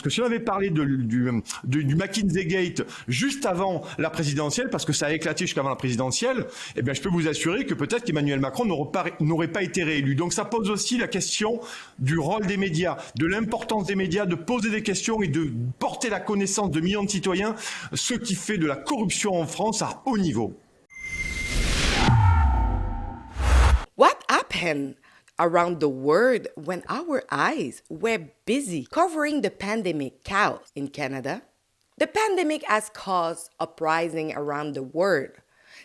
que si on avait parlé du McKinsey Gate juste avant la présidentielle, parce que ça a éclaté jusqu'avant la présidentielle, eh bien, je peux vous assurer que peut-être qu'Emmanuel Macron n'aurait pas été réélu. Donc ça pose aussi la question du rôle des médias, de l'importance des médias, de poser des questions et de porter la connaissance de millions de citoyens, ce qui fait de la corruption en France à haut niveau. What happened around the world when our eyes were busy covering the pandemic chaos in Canada? The pandemic has caused uprising around the world.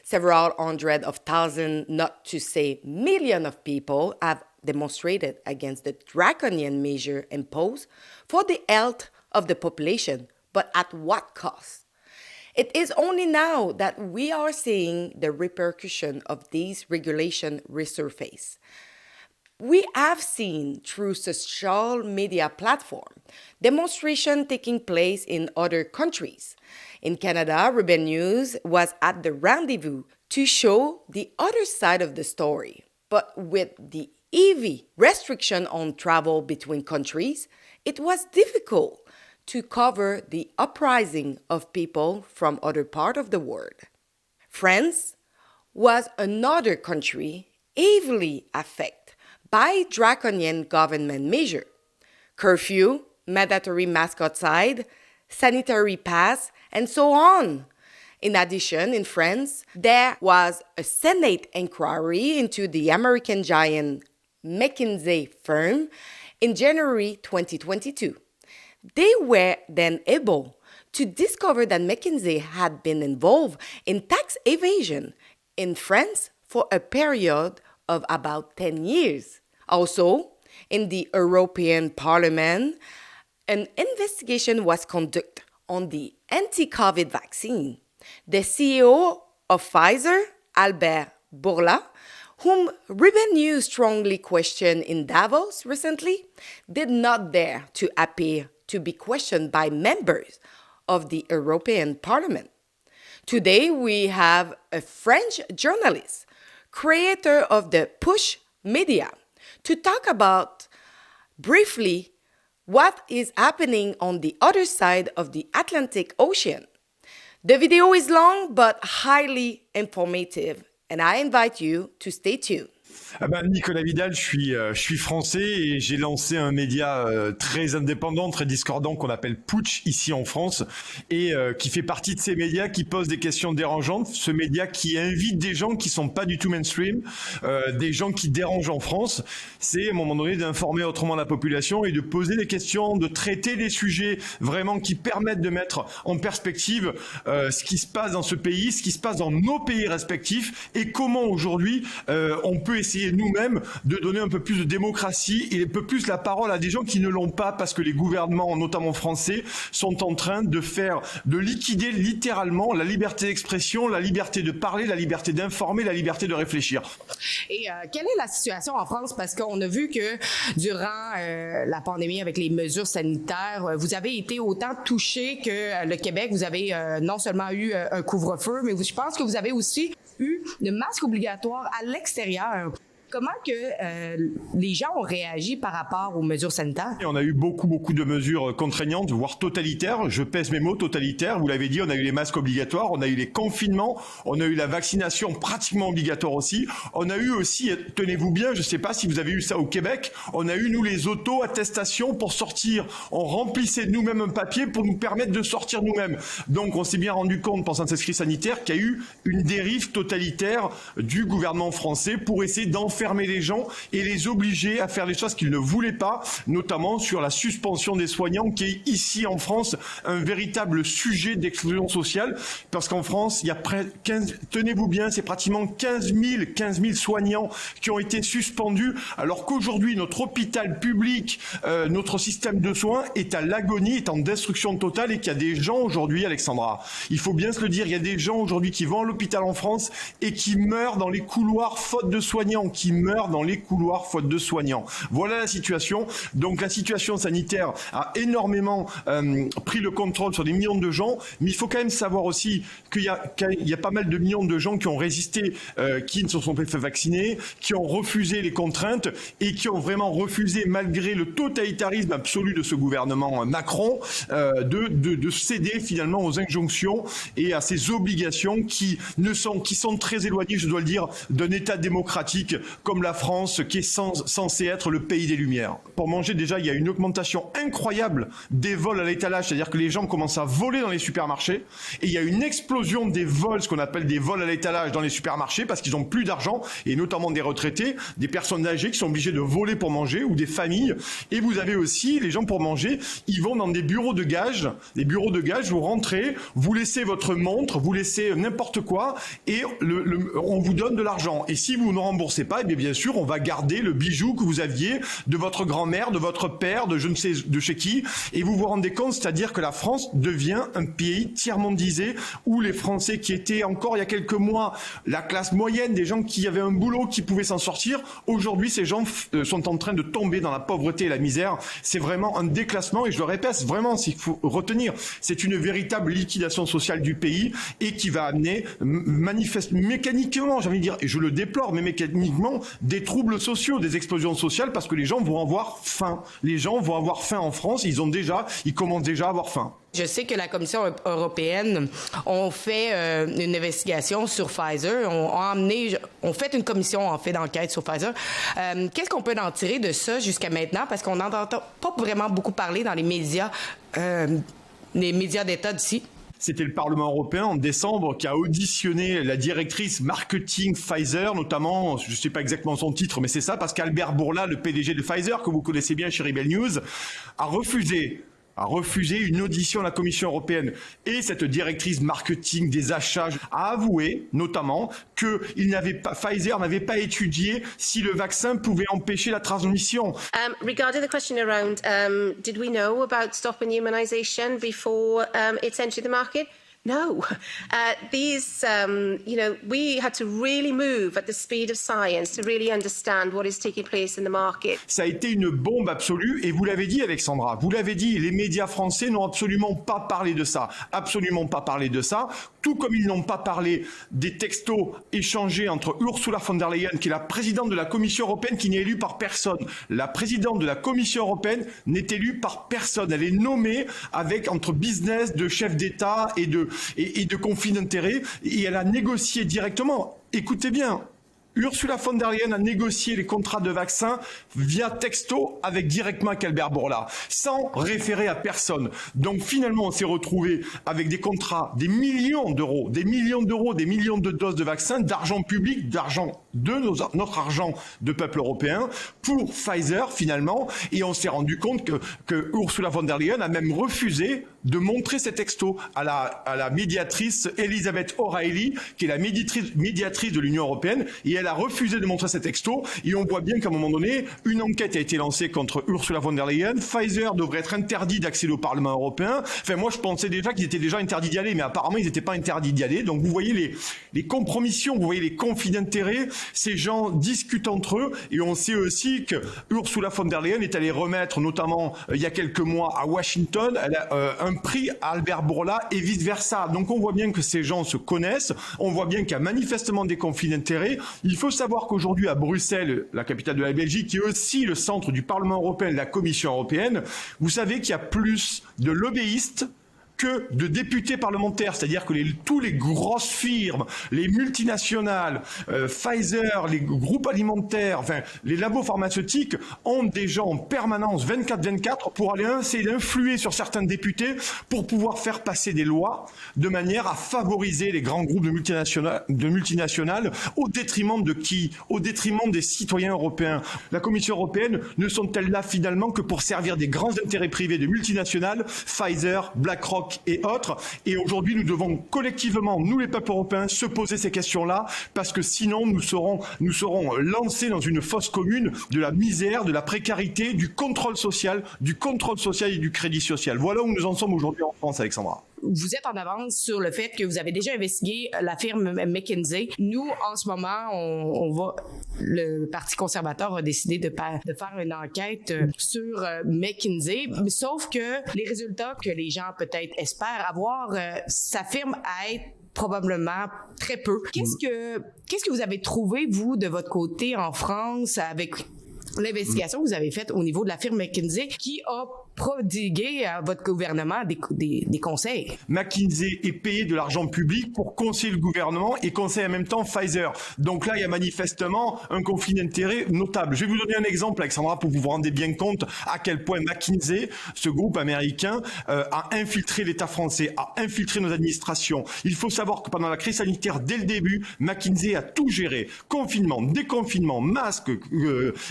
Several hundred of thousands, not to say millions of people have demonstrated against the draconian measure imposed for the health of the population, but at what cost? It is only now that we are seeing the repercussion of these regulations resurface. We have seen through social media platforms demonstrations taking place in other countries. In Canada, Rebel News was at the rendezvous to show the other side of the story. But with the heavy restriction on travel between countries, it was difficult to cover the uprising of people from other parts of the world. France was another country heavily affected by draconian government measures. Curfew, mandatory mask outside, sanitary pass, and so on. In addition, in France, there was a Senate inquiry into the American giant McKinsey firm in January 2022. They were then able to discover that McKinsey had been involved in tax evasion in France for a period of about 10 years. Also, in the European Parliament, an investigation was conducted on the anti-COVID vaccine. The CEO of Pfizer, Albert Bourla, whom Rebel News strongly questioned in Davos recently, did not dare to appear to be questioned by members of the European Parliament. Today, we have a French journalist, creator of the Push Media, to talk about briefly what is happening on the other side of the Atlantic Ocean. The video is long but highly informative, and I invite you to stay tuned. Nicolas Vidal, je suis français et j'ai lancé un média très indépendant, très discordant qu'on appelle Putsch ici en France et qui fait partie de ces médias qui posent des questions dérangeantes, ce média qui invite des gens qui sont pas du tout mainstream, des gens qui dérangent en France. C'est à un moment donné d'informer autrement la population et de poser des questions, de traiter des sujets vraiment qui permettent de mettre en perspective ce qui se passe dans ce pays, ce qui se passe dans nos pays respectifs et comment aujourd'hui on peut essayer nous-mêmes de donner un peu plus de démocratie et un peu plus la parole à des gens qui ne l'ont pas parce que les gouvernements, notamment français, sont en train de liquider littéralement la liberté d'expression, la liberté de parler, la liberté d'informer, la liberté de réfléchir. Et quelle est la situation en France? Parce qu'on a vu que durant la pandémie avec les mesures sanitaires, vous avez été autant touché que le Québec. Vous avez non seulement eu un couvre-feu, mais je pense que vous avez aussi eu le masque obligatoire à l'extérieur. Comment que les gens ont réagi par rapport aux mesures sanitaires? Et on a eu beaucoup de mesures contraignantes, voire totalitaires. Je pèse mes mots, totalitaires. Vous l'avez dit, on a eu les masques obligatoires, on a eu les confinements, on a eu la vaccination pratiquement obligatoire aussi. On a eu aussi, tenez-vous bien, je ne sais pas si vous avez eu ça au Québec, on a eu, nous, les auto-attestations pour sortir. On remplissait nous-mêmes un papier pour nous permettre de sortir nous-mêmes. Donc, on s'est bien rendu compte, pendant cette crise sanitaire, qu'il y a eu une dérive totalitaire du gouvernement français pour essayer d'enfermer les gens et les obliger à faire les choses qu'ils ne voulaient pas, notamment sur la suspension des soignants, qui est ici en France un véritable sujet d'exclusion sociale, parce qu'en France, il y a tenez-vous bien, c'est pratiquement 15 000 soignants qui ont été suspendus, alors qu'aujourd'hui, notre hôpital public, notre système de soins est à l'agonie, est en destruction totale et qu'il y a des gens aujourd'hui, Alexandra, il faut bien se le dire, il y a des gens aujourd'hui qui vont à l'hôpital en France et qui meurent dans les couloirs faute de soignants, qui qui meurent dans les couloirs faute de soignants. Voilà la situation. Donc la situation sanitaire a énormément pris le contrôle sur des millions de gens, mais il faut quand même savoir aussi qu'il y a pas mal de millions de gens qui ont résisté, qui ne se sont pas fait vacciner, qui ont refusé les contraintes et qui ont vraiment refusé, malgré le totalitarisme absolu de ce gouvernement Macron, de céder finalement aux injonctions et à ces obligations qui sont très éloignées, je dois le dire, d'un État démocratique comme la France, qui est censé être le pays des Lumières. Pour manger, déjà, il y a une augmentation incroyable des vols à l'étalage, c'est-à-dire que les gens commencent à voler dans les supermarchés, et il y a une explosion des vols, ce qu'on appelle des vols à l'étalage dans les supermarchés, parce qu'ils n'ont plus d'argent, et notamment des retraités, des personnes âgées qui sont obligées de voler pour manger, ou des familles. Et vous avez aussi les gens pour manger, ils vont dans des bureaux de gage. Les bureaux de gage, vous rentrez, vous laissez votre montre, vous laissez n'importe quoi, et on vous donne de l'argent. Et si vous ne remboursez pas, eh bien sûr, on va garder le bijou que vous aviez de votre grand-mère, de votre père, de je ne sais de chez qui. Et vous vous rendez compte, c'est-à-dire que la France devient un pays tiers-mondisé où les Français qui étaient encore il y a quelques mois la classe moyenne, des gens qui avaient un boulot, qui pouvaient s'en sortir, aujourd'hui ces gens sont en train de tomber dans la pauvreté et la misère. C'est vraiment un déclassement, et je le répète, vraiment, s'il faut retenir, c'est une véritable liquidation sociale du pays, et qui va amener mécaniquement, j'ai envie de dire, et je le déplore, mais mécaniquement, des troubles sociaux, des explosions sociales, parce que les gens vont avoir faim. Les gens vont avoir faim en France, ils commencent déjà à avoir faim. Je sais que la Commission européenne ont fait une investigation sur Pfizer, ont fait une commission en fait d'enquête sur Pfizer. Qu'est-ce qu'on peut en tirer de ça jusqu'à maintenant? Parce qu'on n'entend pas vraiment beaucoup parler dans les médias d'État d'ici. C'était le Parlement européen en décembre qui a auditionné la directrice marketing Pfizer, notamment, je ne sais pas exactement son titre, mais c'est ça, parce qu'Albert Bourla, le PDG de Pfizer, que vous connaissez bien chez Rebel News, a refusé une audition à la Commission européenne. Et cette directrice marketing des achats a avoué, notamment, que Pfizer n'avait pas étudié si le vaccin pouvait empêcher la transmission. Regarding the question around, did we know about stopping immunization before it's entered the market? No. We had to really move at the speed of science to really understand what is taking place in the market. Ça a été une bombe absolue, et vous l'avez dit, Alexandra, vous l'avez dit, les médias français n'ont absolument pas parlé de ça. Absolument pas parlé de ça. Tout comme ils n'ont pas parlé des textos échangés entre Ursula von der Leyen, qui est la présidente de la Commission européenne, qui n'est élue par personne. La présidente de la Commission européenne n'est élue par personne. Elle est nommée entre business de chefs d'État et de conflits d'intérêts, et elle a négocié directement. Écoutez bien, Ursula von der Leyen a négocié les contrats de vaccins via texto directement avec Albert Bourla, sans référer à personne. Donc finalement, on s'est retrouvé avec des contrats, des millions d'euros, des millions de doses de vaccins, d'argent public, notre argent de peuple européen, pour Pfizer finalement. Et on s'est rendu compte que Ursula von der Leyen a même refusé de montrer ces textos à la médiatrice Elisabeth O'Reilly, qui est la médiatrice de l'Union européenne, et elle a refusé de montrer ces textos. Et on voit bien qu'à un moment donné, une enquête a été lancée contre Ursula von der Leyen. Pfizer devrait être interdit d'accéder au Parlement européen. Enfin, moi, je pensais déjà qu'ils étaient déjà interdits d'y aller, mais apparemment, ils n'étaient pas interdits d'y aller. Donc, vous voyez les compromissions, vous voyez les conflits d'intérêts. Ces gens discutent entre eux, et on sait aussi que Ursula von der Leyen est allée remettre, notamment il y a quelques mois à Washington, un prix à Albert Bourla et vice-versa. Donc on voit bien que ces gens se connaissent, on voit bien qu'il y a manifestement des conflits d'intérêts. Il faut savoir qu'aujourd'hui à Bruxelles, la capitale de la Belgique, qui est aussi le centre du Parlement européen et de la Commission européenne, vous savez qu'il y a plus de lobbyistes que de députés parlementaires, c'est-à-dire que tous les grosses firmes, les multinationales, Pfizer, les groupes alimentaires, enfin les labos pharmaceutiques ont des gens en permanence 24/24 pour aller essayer d'influer sur certains députés pour pouvoir faire passer des lois de manière à favoriser les grands groupes de multinationales au détriment de qui? Au détriment des citoyens européens. La Commission européenne ne sont-elles là finalement que pour servir des grands intérêts privés de multinationales, Pfizer, BlackRock et autres. Et aujourd'hui, nous devons collectivement, nous les peuples européens, se poser ces questions-là, parce que sinon, nous serons lancés dans une fosse commune de la misère, de la précarité, du contrôle social et du crédit social. Voilà où nous en sommes aujourd'hui en France, Alexandra. vous êtes en avance sur le fait que vous avez déjà investigué la firme McKinsey. Nous, en ce moment, le Parti conservateur a décidé de faire une enquête sur McKinsey, sauf que les résultats que les gens peut-être espèrent avoir s'affirment à être probablement très peu. Qu'est-ce que vous avez trouvé, vous, de votre côté en France avec l'investigation que vous avez faite au niveau de la firme McKinsey qui a prodigué à votre gouvernement des conseils? McKinsey est payé de l'argent public pour conseiller le gouvernement et conseiller en même temps Pfizer. Donc là, il y a manifestement un conflit d'intérêts notable. Je vais vous donner un exemple, Alexandra, pour que vous vous rendez bien compte à quel point McKinsey, ce groupe américain, a infiltré l'État français, a infiltré nos administrations. Il faut savoir que pendant la crise sanitaire, dès le début, McKinsey a tout géré. Confinement, déconfinement, masques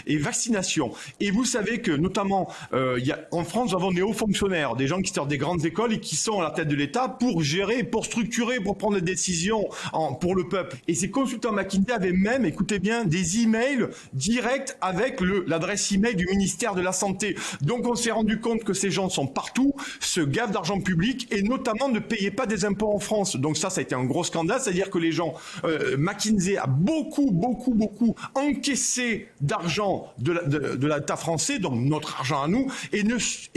et vaccination. Et vous savez que notamment, en France, nous avons des hauts fonctionnaires, des gens qui sortent des grandes écoles et qui sont à la tête de l'État pour gérer, pour structurer, pour prendre des décisions pour le peuple. Et ces consultants McKinsey avaient même, écoutez bien, des emails directs avec l'adresse email du ministère de la Santé. Donc on s'est rendu compte que ces gens sont partout, se gavent d'argent public et notamment ne payaient pas des impôts en France. Donc ça a été un gros scandale, c'est-à-dire que les gens, McKinsey a beaucoup encaissé d'argent de l'État français, donc notre argent à nous, et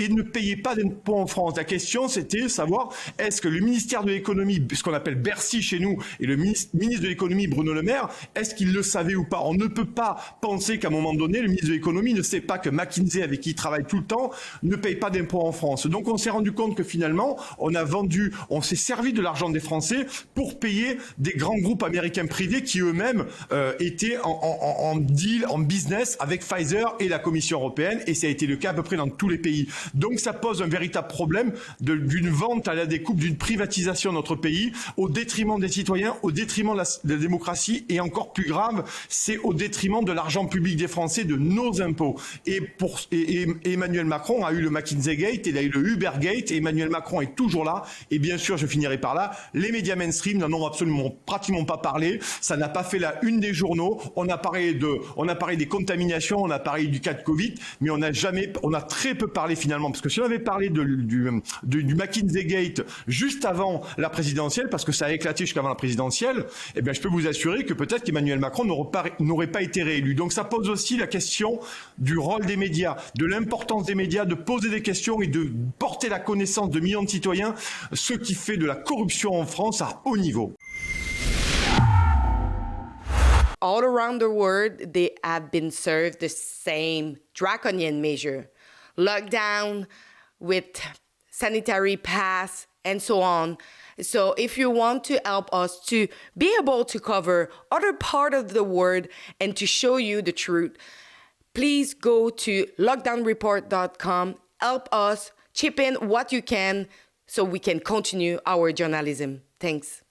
ne payait pas d'impôts en France. La question, c'était savoir, est-ce que le ministère de l'économie, ce qu'on appelle Bercy chez nous, et le ministre de l'économie, Bruno Le Maire, est-ce qu'il le savait ou pas? On ne peut pas penser qu'à un moment donné, le ministre de l'économie ne sait pas que McKinsey, avec qui il travaille tout le temps, ne paye pas d'impôts en France. Donc on s'est rendu compte que finalement, on s'est servi de l'argent des Français pour payer des grands groupes américains privés qui eux-mêmes étaient en deal, en business avec Pfizer et la Commission européenne, et ça a été le cas à peu près dans tous les pays. Donc ça pose un véritable problème d'une vente à la découpe, d'une privatisation de notre pays au détriment des citoyens, au détriment de la démocratie, et encore plus grave, c'est au détriment de l'argent public des Français, de nos impôts. Et Emmanuel Macron a eu le McKinsey Gate, il a eu le Uber Gate, et Emmanuel Macron est toujours là. Et bien sûr, je finirai par là, les médias mainstream n'en ont pratiquement pas parlé, ça n'a pas fait la une des journaux, on a parlé des contaminations, on a parlé du cas de Covid, mais on a très peu parlé finalement, parce que si on avait parlé du McKinsey Gate juste avant la présidentielle, parce que ça a éclaté jusqu'avant la présidentielle, eh bien je peux vous assurer que peut-être qu'Emmanuel Macron n'aurait pas été réélu. Donc ça pose aussi la question du rôle des médias, de l'importance des médias, de poser des questions et de porter la connaissance de millions de citoyens, ce qui fait de la corruption en France à haut niveau. All around the world, they have been served the same draconian measure. Lockdown with sanitary pass and so on. So if you want to help us to be able to cover other part of the world and to show you the truth, please go to lockdownreport.com. Help us, chip in what you can so we can continue our journalism. Thanks.